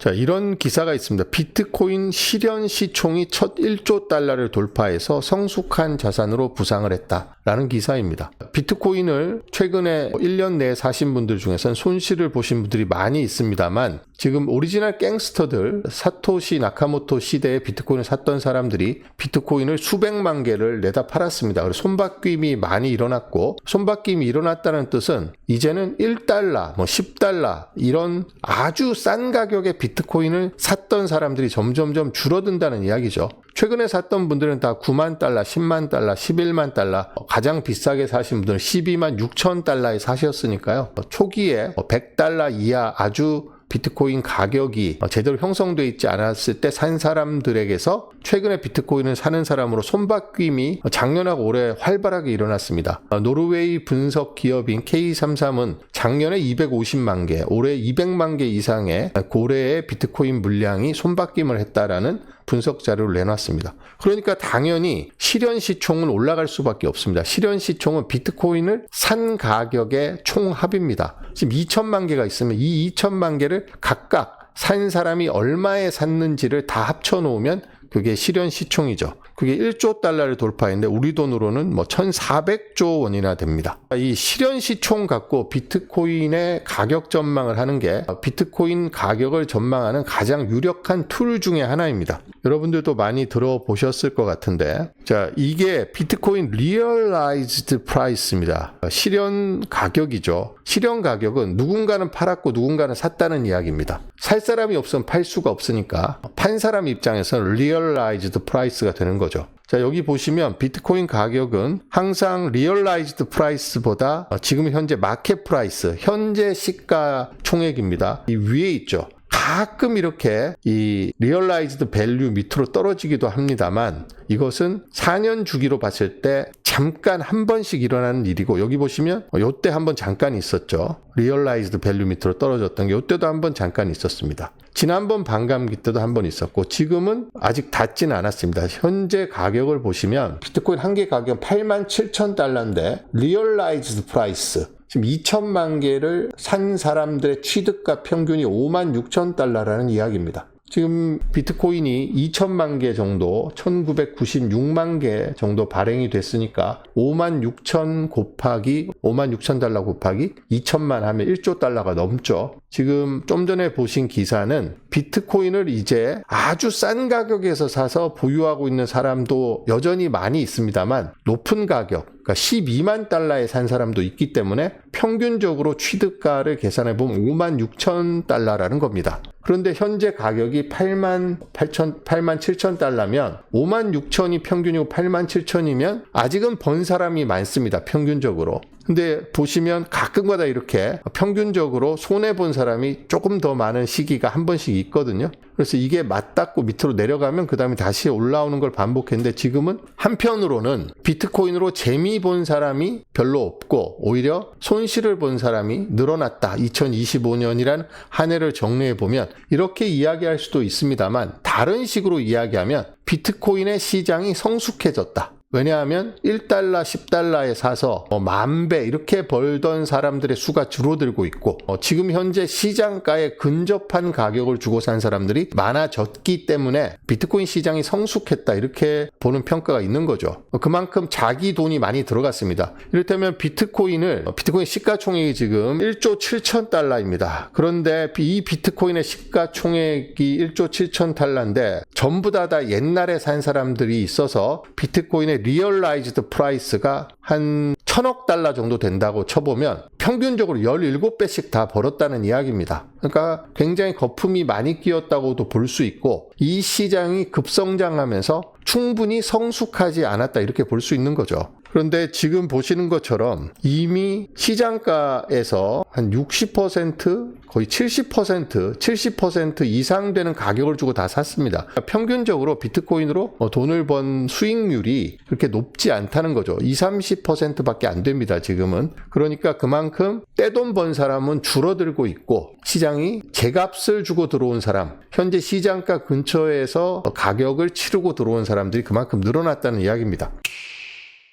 자, 이런 기사가 있습니다. 비트코인 실현 시총이 첫 1조 달러를 돌파해서 성숙한 자산으로 부상을 했다라는 기사입니다. 비트코인을 최근에 1년 내에 사신 분들 중에서는 손실을 보신 분들이 많이 있습니다만 지금 오리지널 갱스터들 사토시 나카모토 시대에 비트코인을 샀던 사람들이 비트코인을 수백만 개를 내다 팔았습니다. 그래서 손바뀜이 많이 일어났고, 손바뀜이 일어났다는 뜻은 이제는 1달러, 10달러 이런 아주 싼 가격의 비트코인을 샀던 사람들이 점점점 줄어든다는 이야기죠. 최근에 샀던 분들은 다 9만 달러, 10만 달러, 11만 달러, 가장 비싸게 사신 분들은 12만 6천 달러에 사셨으니까요. 초기에 100달러 이하 아주 비트코인 가격이 제대로 형성되어 있지 않았을 때 산 사람들에게서 최근에 비트코인을 사는 사람으로 손바뀜이 작년하고 올해 활발하게 일어났습니다. 노르웨이 분석 기업인 K33은 작년에 250만 개, 올해 200만 개 이상의 고래의 비트코인 물량이 손바뀜을 했다라는 분석 자료를 내놨습니다. 그러니까 당연히 실현 시총은 올라갈 수밖에 없습니다. 실현 시총은 비트코인을 산 가격의 총합입니다. 지금 2천만 개가 있으면 이 2천만 개를 각각 산 사람이 얼마에 샀는지를 다 합쳐놓으면 그게 실현 시총이죠. 그게 1조 달러를 돌파했는데 우리 돈으로는 1,400조 원이나 됩니다. 이 실현 시총 갖고 비트코인의 가격 전망을 하는 게 비트코인 가격을 전망하는 가장 유력한 툴 중에 하나입니다. 여러분들도 많이 들어보셨을 것 같은데, 자, 이게 비트코인 Realized Price입니다. 실현 가격이죠. 실현 가격은 누군가는 팔았고 누군가는 샀다는 이야기입니다. 살 사람이 없으면 팔 수가 없으니까 판 사람 입장에서는 Realized Price가 되는 거죠. 자, 여기 보시면 비트코인 가격은 항상 Realized Price보다 지금 현재 마켓 프라이스, 현재 시가 총액입니다. 이 위에 있죠. 가끔 이렇게 이 Realized Value 밑으로 떨어지기도 합니다만 이것은 4년 주기로 봤을 때 잠깐 한 번씩 일어나는 일이고, 여기 보시면 요때 한번 잠깐 있었죠. Realized Value 밑으로 떨어졌던 게 요때도 한번 잠깐 있었습니다. 지난번 반감기 때도 한번 있었고 지금은 아직 닿지는 않았습니다. 현재 가격을 보시면 비트코인 한 개 가격은 87,000달러인데 Realized Price 지금 2천만 개를 산 사람들의 취득가 평균이 56,000달러라는 이야기입니다. 지금 비트코인이 2천만 개 정도, 1996만 개 정도 발행이 됐으니까 56,000 곱하기 56,000달러 곱하기 2천만 하면 1조 달러가 넘죠. 지금 좀 전에 보신 기사는 비트코인을 이제 아주 싼 가격에서 사서 보유하고 있는 사람도 여전히 많이 있습니다만 높은 가격, 그러니까 12만 달러에 산 사람도 있기 때문에 평균적으로 취득가를 계산해 보면 56,000달러라는 겁니다. 그런데 현재 가격이 87,000달러면 56,000이 평균이고 87,000이면 아직은 번 사람이 많습니다. 평균적으로. 근데 보시면 가끔가다 이렇게 평균적으로 손해본 사람이 조금 더 많은 시기가 한 번씩 있거든요. 그래서 이게 맞닿고 밑으로 내려가면 그 다음에 다시 올라오는 걸 반복했는데 지금은 한편으로는 비트코인으로 재미 본 사람이 별로 없고 오히려 손실을 본 사람이 늘어났다. 2025년이란 한 해를 정리해 보면 이렇게 이야기할 수도 있습니다만 다른 식으로 이야기하면 비트코인의 시장이 성숙해졌다. 왜냐하면 1달러, 10달러에 사서 10,000배 이렇게 벌던 사람들의 수가 줄어들고 있고 지금 현재 시장가에 근접한 가격을 주고 산 사람들이 많아졌기 때문에 비트코인 시장이 성숙했다 이렇게 보는 평가가 있는 거죠. 그만큼 자기 돈이 많이 들어갔습니다. 이를테면 비트코인 시가총액이 지금 1조 7천 달러입니다. 그런데 이 비트코인의 시가총액이 1조 7천 달러인데 전부 다 옛날에 산 사람들이 있어서 비트코인의 리얼라이즈드 프라이스가 한 1,000억 달러 정도 된다고 쳐보면 평균적으로 17배씩 다 벌었다는 이야기입니다. 그러니까 굉장히 거품이 많이 끼었다고도 볼 수 있고 이 시장이 급성장하면서 충분히 성숙하지 않았다 이렇게 볼 수 있는 거죠. 그런데 지금 보시는 것처럼 이미 시장가에서 한 60%, 거의 70% 이상 되는 가격을 주고 다 샀습니다. 평균적으로 비트코인으로 돈을 번 수익률이 그렇게 높지 않다는 거죠. 20-30%밖에 안 됩니다, 지금은. 그러니까 그만큼 떼돈 번 사람은 줄어들고 있고 시장이 제값을 주고 들어온 사람, 현재 시장가 근처에서 가격을 치르고 들어온 사람들이 그만큼 늘어났다는 이야기입니다.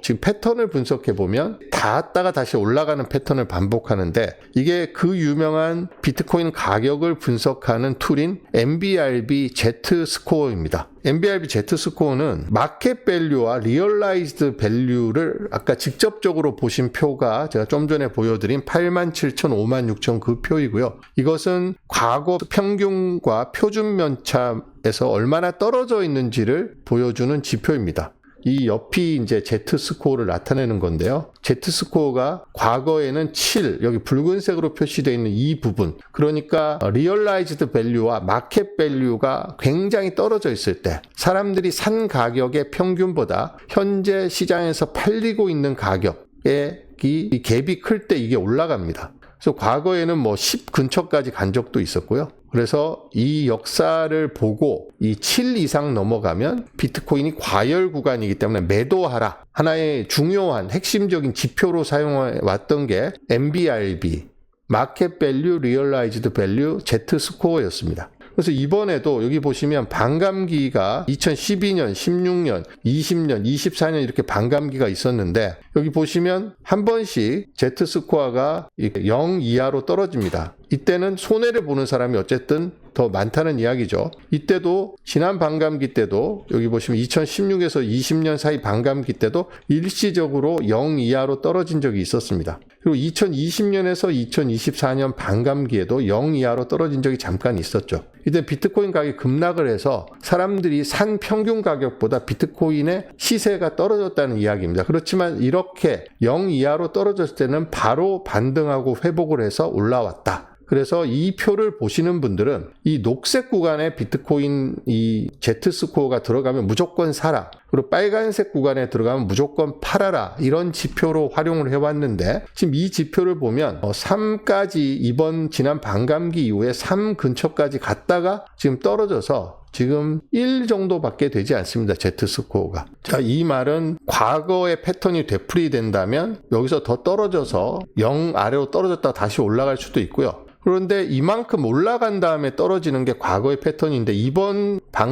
지금 패턴을 분석해 보면 닿았다가 다시 올라가는 패턴을 반복하는데, 이게 그 유명한 비트코인 가격을 분석하는 툴인 MBRB Z-스코어입니다. MBRB Z-스코어는 마켓 밸류와 리얼라이즈드 밸류를 아까 직접적으로 보신 표가 제가 좀 전에 보여드린 87,000, 56,000 그 표이고요. 이것은 과거 평균과 표준 면차에서 얼마나 떨어져 있는지를 보여주는 지표입니다. 이 옆이 이제 Z-스코어를 나타내는 건데요. Z-스코어가 과거에는 7, 여기 붉은색으로 표시되어 있는 이 부분, 그러니까 리얼라이즈드 밸류와 마켓 밸류가 굉장히 떨어져 있을 때, 사람들이 산 가격의 평균보다 현재 시장에서 팔리고 있는 가격의 이 갭이 클 때 이게 올라갑니다. 그래서 과거에는 10 근처까지 간 적도 있었고요. 그래서 이 역사를 보고 이 7 이상 넘어가면 비트코인이 과열 구간이기 때문에 매도하라. 하나의 중요한 핵심적인 지표로 사용해 왔던 게 MBRB, 마켓 밸류, 리얼라이즈드 밸류, Z-스코어였습니다. 그래서 이번에도 여기 보시면 반감기가 2012년, 16년, 20년, 24년 이렇게 반감기가 있었는데, 여기 보시면 한 번씩 Z-스코어가 0 이하로 떨어집니다. 이때는 손해를 보는 사람이 어쨌든 더 많다는 이야기죠. 이때도 지난 반감기 때도 여기 보시면 2016에서 20년 사이 반감기 때도 일시적으로 0 이하로 떨어진 적이 있었습니다. 그리고 2020년에서 2024년 반감기에도 0 이하로 떨어진 적이 잠깐 있었죠. 이때 비트코인 가격이 급락을 해서 사람들이 산 평균 가격보다 비트코인의 시세가 떨어졌다는 이야기입니다. 그렇지만 이렇게 0 이하로 떨어졌을 때는 바로 반등하고 회복을 해서 올라왔다. 그래서 이 표를 보시는 분들은 이 녹색 구간에 비트코인 이 Z-스코어가 들어가면 무조건 사라, 그리고 빨간색 구간에 들어가면 무조건 팔아라, 이런 지표로 활용을 해왔는데, 지금 이 지표를 보면 3까지 이번 지난 반감기 이후에 3 근처까지 갔다가 지금 떨어져서 지금 1 정도밖에 되지 않습니다. Z-스코어가. 자, 이 말은 과거의 패턴이 되풀이된다면 여기서 더 떨어져서 0 아래로 떨어졌다가 다시 올라갈 수도 있고요. 그런데 이만큼 올라간 다음에 떨어지는 게 과거의 패턴인데,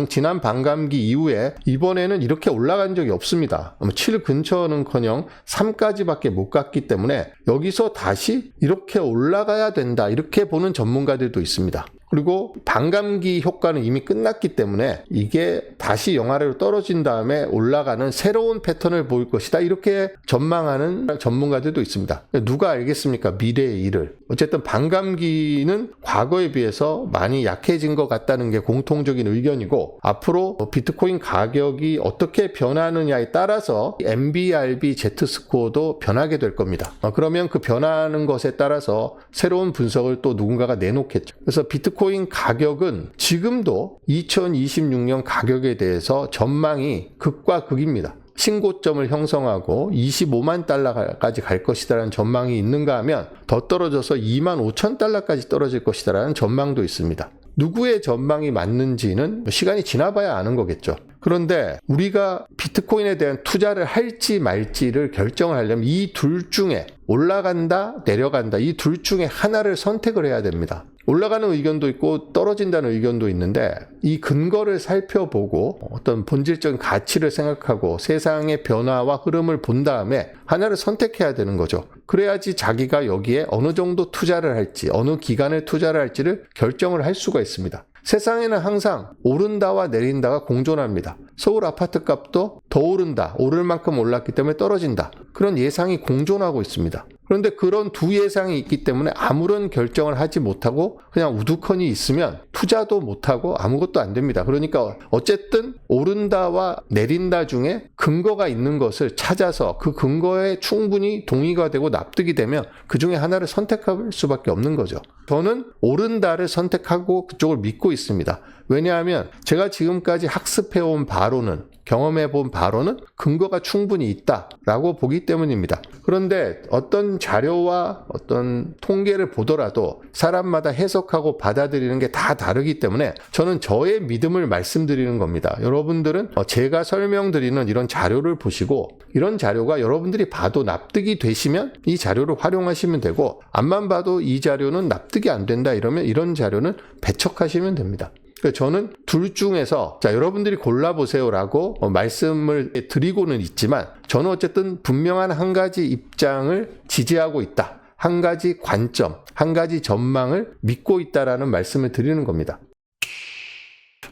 지난 반감기 이후에 이번에는 이렇게 올라간 적이 없습니다. 7 근처는커녕 3까지밖에 못 갔기 때문에 여기서 다시 이렇게 올라가야 된다, 이렇게 보는 전문가들도 있습니다. 그리고 반감기 효과는 이미 끝났기 때문에 이게 다시 영아래로 떨어진 다음에 올라가는 새로운 패턴을 보일 것이다, 이렇게 전망하는 전문가들도 있습니다. 누가 알겠습니까? 미래의 일을. 어쨌든 반감기는 과거에 비해서 많이 약해진 것 같다는 게 공통적인 의견이고, 앞으로 비트코인 가격이 어떻게 변하느냐에 따라서 MBRB Z-스코어도 변하게 될 겁니다. 그러면 그 변하는 것에 따라서 새로운 분석을 또 누군가가 내놓겠죠. 그래서 비트코인 가격은 지금도 2026년 가격에 대해서 전망이 극과 극입니다. 신고점을 형성하고 25만 달러까지 갈 것이다라는 전망이 있는가 하면 더 떨어져서 2만 5천 달러까지 떨어질 것이다라는 전망도 있습니다. 누구의 전망이 맞는지는 시간이 지나봐야 아는 거겠죠. 그런데 우리가 비트코인에 대한 투자를 할지 말지를 결정을 하려면 이 둘 중에 올라간다, 내려간다, 이 둘 중에 하나를 선택을 해야 됩니다. 올라가는 의견도 있고 떨어진다는 의견도 있는데, 이 근거를 살펴보고 어떤 본질적인 가치를 생각하고 세상의 변화와 흐름을 본 다음에 하나를 선택해야 되는 거죠. 그래야지 자기가 여기에 어느 정도 투자를 할지, 어느 기간을 투자를 할지를 결정을 할 수가 있습니다. 세상에는 항상 오른다와 내린다가 공존합니다. 서울 아파트 값도 더 오른다, 오를 만큼 올랐기 때문에 떨어진다, 그런 예상이 공존하고 있습니다. 그런데 그런 두 예상이 있기 때문에 아무런 결정을 하지 못하고 그냥 우두커니 있으면 투자도 못하고 아무것도 안 됩니다. 그러니까 어쨌든 오른다와 내린다 중에 근거가 있는 것을 찾아서 그 근거에 충분히 동의가 되고 납득이 되면 그 중에 하나를 선택할 수밖에 없는 거죠. 저는 오른다를 선택하고 그쪽을 믿고 있습니다. 왜냐하면 제가 지금까지 학습해온 바로는, 경험해본 바로는 근거가 충분히 있다라고 보기 때문입니다. 그런데 어떤 자료와 어떤 통계를 보더라도 사람마다 해석하고 받아들이는 게 다 다르기 때문에 저는 저의 믿음을 말씀드리는 겁니다. 여러분들은 제가 설명드리는 이런 자료를 보시고, 이런 자료가 여러분들이 봐도 납득이 되시면 이 자료를 활용하시면 되고, 안만 봐도 이 자료는 납득이 안 된다 이러면 이런 자료는 배척하시면 됩니다. 그러니까 저는 둘 중에서 자 여러분들이 골라보세요라고 말씀을 드리고는 있지만 저는 어쨌든 분명한 한 가지 입장을 지지하고 있다. 한 가지 관점, 한 가지 전망을 믿고 있다라는 말씀을 드리는 겁니다.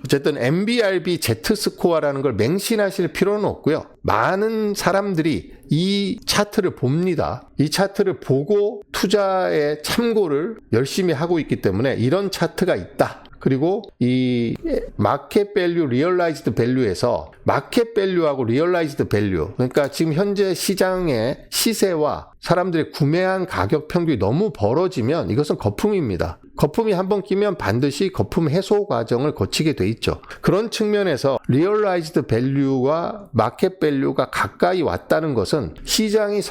어쨌든 MBRB Z스코어라는 걸 맹신하실 필요는 없고요. 많은 사람들이 이 차트를 봅니다. 이 차트를 보고 투자에 참고를 열심히 하고 있기 때문에 이런 차트가 있다. 그리고 이 마켓 밸류, 리얼라이즈드 밸류에서 마켓 밸류하고 리얼라이즈드 밸류, 그러니까 지금 현재 시장의 시세와 사람들이 구매한 가격 평균이 너무 벌어지면 이것은 거품입니다. 거품이 한번 끼면 반드시 거품 해소 과정을 거치게 돼 있죠. 그런 측면에서 리얼라이즈드 밸류와 마켓 밸류가 가까이 왔다는 것은 시장이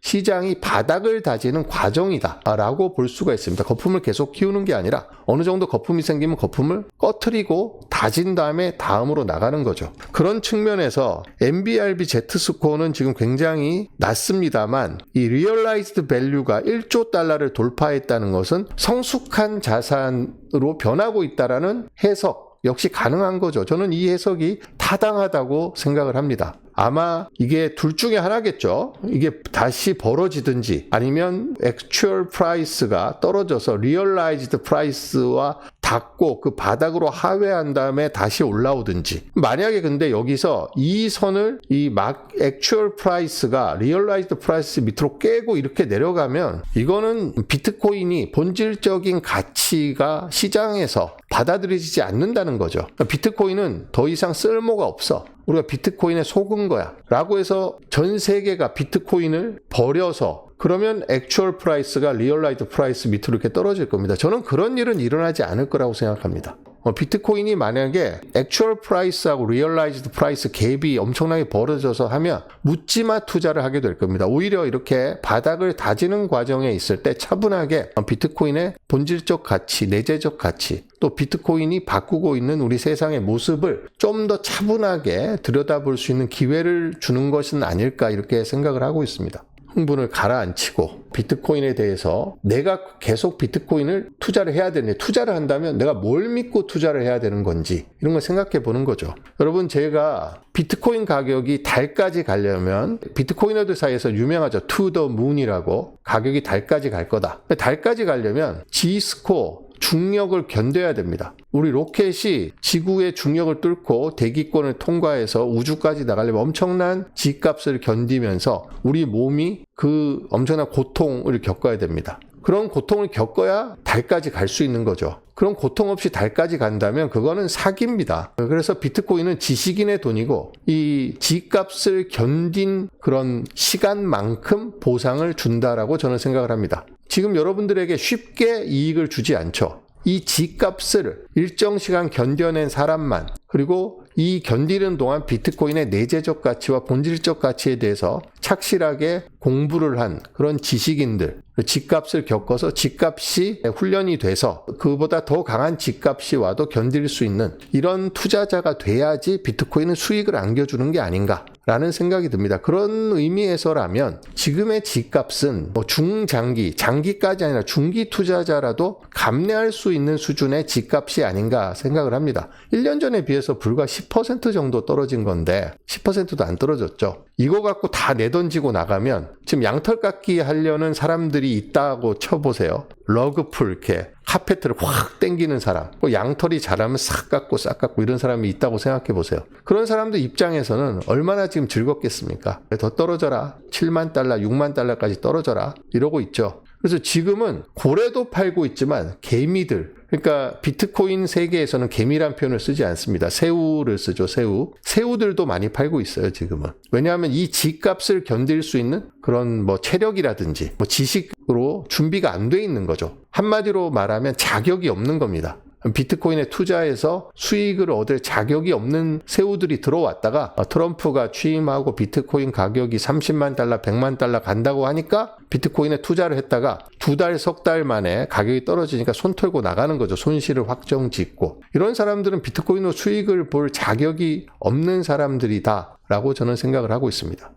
시장이 바닥을 다지는 과정이다 라고 볼 수가 있습니다. 거품을 계속 키우는 게 아니라 어느 정도 거품이 생기면 거품을 꺼트리고 다진 다음에 다음으로 나가는 거죠. 그런 측면에서 MBRB Z스코어는 지금 굉장히 낮습니다만 이 리얼라이즈드 밸류가 1조 달러를 돌파했다는 것은 성숙한 자산으로 변하고 있다라는 해석 역시 가능한 거죠. 저는 이 해석이 타당하다고 생각을 합니다. 아마 이게 둘 중에 하나겠죠. 이게 다시 벌어지든지 아니면 액추얼 프라이스가 떨어져서 리얼라이즈드 프라이스와 닿고 그 바닥으로 하회한 다음에 다시 올라오든지. 만약에 근데 여기서 이 선을 액추얼 프라이스가 리얼라이즈드 프라이스 밑으로 깨고 이렇게 내려가면 이거는 비트코인이 본질적인 가치가 시장에서 받아들여지지 않는다는 거죠. 그러니까 비트코인은 더 이상 쓸모가 없어. 우리가 비트코인에 속은 거야 라고 해서 전 세계가 비트코인을 버려서 그러면 액추얼 프라이스가 리얼라이즈 프라이스 밑으로 이렇게 떨어질 겁니다. 저는 그런 일은 일어나지 않을 거라고 생각합니다. 비트코인이 만약에 액추얼 프라이스하고 리얼라이즈드 프라이스 갭이 엄청나게 벌어져서 하면 묻지마 투자를 하게 될 겁니다. 오히려 이렇게 바닥을 다지는 과정에 있을 때 차분하게 비트코인의 본질적 가치, 내재적 가치, 또 비트코인이 바꾸고 있는 우리 세상의 모습을 좀 더 차분하게 들여다볼 수 있는 기회를 주는 것은 아닐까 이렇게 생각을 하고 있습니다. 흥분을 가라앉히고 비트코인에 대해서 내가 계속 비트코인을 투자를 해야 되는데 투자를 한다면 내가 뭘 믿고 투자를 해야 되는 건지 이런 걸 생각해 보는 거죠. 여러분 제가 비트코인 가격이 달까지 가려면 비트코이너들 사이에서 유명하죠. To the moon이라고 가격이 달까지 갈 거다. 달까지 가려면 G스코어 중력을 견뎌야 됩니다. 우리 로켓이 지구의 중력을 뚫고 대기권을 통과해서 우주까지 나가려면 엄청난 G값을 견디면서 우리 몸이 그 엄청난 고통을 겪어야 됩니다. 그런 고통을 겪어야 달까지 갈 수 있는 거죠. 그런 고통 없이 달까지 간다면 그거는 사기입니다. 그래서 비트코인은 지식인의 돈이고 이 G값을 견딘 그런 시간만큼 보상을 준다라고 저는 생각을 합니다. 지금 여러분들에게 쉽게 이익을 주지 않죠. 이 G값을 일정 시간 견뎌낸 사람만 그리고 이 견디는 동안 비트코인의 내재적 가치와 본질적 가치에 대해서 착실하게 공부를 한 그런 지식인들, G값을 겪어서 G값이 훈련이 돼서 그보다 더 강한 G값이 와도 견딜 수 있는 이런 투자자가 돼야지 비트코인은 수익을 안겨주는 게 아닌가 라는 생각이 듭니다. 그런 의미에서라면 지금의 G값은 중장기, 장기까지 아니라 중기 투자자라도 감내할 수 있는 수준의 G값이 아닌가 생각을 합니다. 1년 전에 비해서 불과 10% 정도 떨어진 건데 10%도 안 떨어졌죠. 이거 갖고 다 내던지고 나가면 지금 양털 깎기 하려는 사람들이 있다고 쳐보세요. 러그풀 이렇게 카페트를 확 당기는 사람, 양털이 자라면 싹 깎고 싹 깎고 이런 사람이 있다고 생각해 보세요. 그런 사람들 입장에서는 얼마나 지금 즐겁겠습니까? 더 떨어져라. 7만 달러, 6만 달러까지 떨어져라. 이러고 있죠. 그래서 지금은 고래도 팔고 있지만 개미들, 그러니까 비트코인 세계에서는 개미란 표현을 쓰지 않습니다. 새우를 쓰죠. 새우들도 많이 팔고 있어요. 지금은. 왜냐하면 이 G값을 견딜 수 있는 그런 체력이라든지 지식으로 준비가 안 돼 있는 거죠. 한마디로 말하면 자격이 없는 겁니다. 비트코인에 투자해서 수익을 얻을 자격이 없는 새우들이 들어왔다가 트럼프가 취임하고 비트코인 가격이 30만 달러, 100만 달러 간다고 하니까 비트코인에 투자를 했다가 2달, 석 달 만에 가격이 떨어지니까 손 털고 나가는 거죠. 손실을 확정 짓고. 이런 사람들은 비트코인으로 수익을 볼 자격이 없는 사람들이다 라고 저는 생각을 하고 있습니다.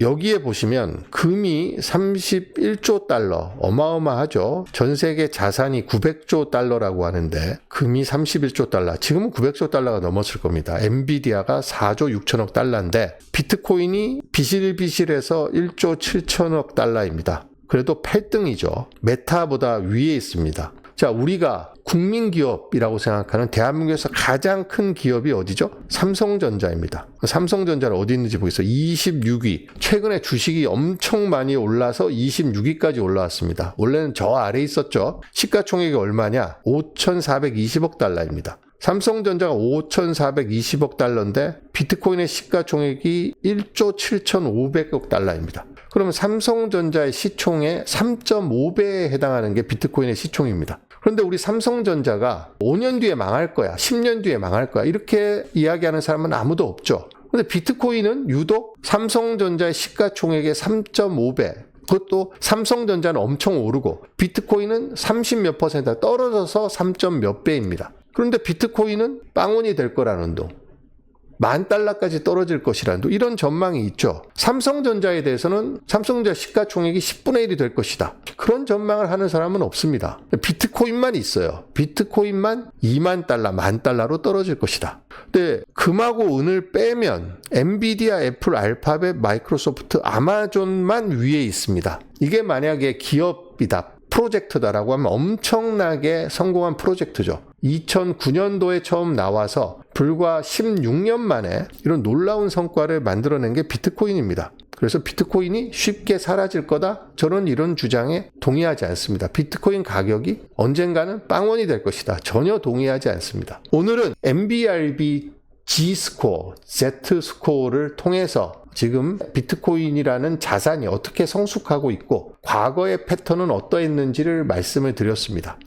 여기에 보시면 금이 31조 달러, 어마어마하죠. 전 세계 자산이 900조 달러라고 하는데 금이 31조 달러, 지금은 900조 달러가 넘었을 겁니다. 엔비디아가 4조 6천억 달러인데 비트코인이 비실비실해서 1조 7천억 달러입니다. 그래도 8등이죠. 메타보다 위에 있습니다. 자, 우리가 국민기업이라고 생각하는 대한민국에서 가장 큰 기업이 어디죠? 삼성전자입니다. 삼성전자는 어디 있는지 보겠어요. 26위. 최근에 주식이 엄청 많이 올라서 26위까지 올라왔습니다. 원래는 저 아래에 있었죠. 시가총액이 얼마냐? 5,420억 달러입니다. 삼성전자가 5,420억 달러인데 비트코인의 시가총액이 1조 7,500억 달러입니다. 그러면 삼성전자의 시총의 3.5배에 해당하는 게 비트코인의 시총입니다. 그런데 우리 삼성전자가 5년 뒤에 망할 거야, 10년 뒤에 망할 거야, 이렇게 이야기하는 사람은 아무도 없죠. 그런데 비트코인은 유독 삼성전자의 시가총액의 3.5배, 그것도 삼성전자는 엄청 오르고 비트코인은 30몇 퍼센트 떨어져서 3점 몇 배입니다. 그런데 비트코인은 빵원이 될 거라는 둥, $10,000까지 떨어질 것이라는 둥, 이런 전망이 있죠. 삼성전자에 대해서는 삼성전자 시가총액이 10분의 1이 될 것이다, 그런 전망을 하는 사람은 없습니다. 비트코인만 있어요. 비트코인만 $20,000, $10,000로 떨어질 것이다. 근데 금하고 은을 빼면 엔비디아, 애플, 알파벳, 마이크로소프트, 아마존만 위에 있습니다. 이게 만약에 기업이다, 프로젝트다라고 하면 엄청나게 성공한 프로젝트죠. 2009년도에 처음 나와서 불과 16년 만에 이런 놀라운 성과를 만들어낸 게 비트코인입니다. 그래서 비트코인이 쉽게 사라질 거다, 저는 이런 주장에 동의하지 않습니다. 비트코인 가격이 언젠가는 빵원이 될 것이다, 전혀 동의하지 않습니다. 오늘은 MBRB G스코어, Z스코어를 통해서 지금 비트코인이라는 자산이 어떻게 성숙하고 있고 과거의 패턴은 어떠했는지를 말씀을 드렸습니다.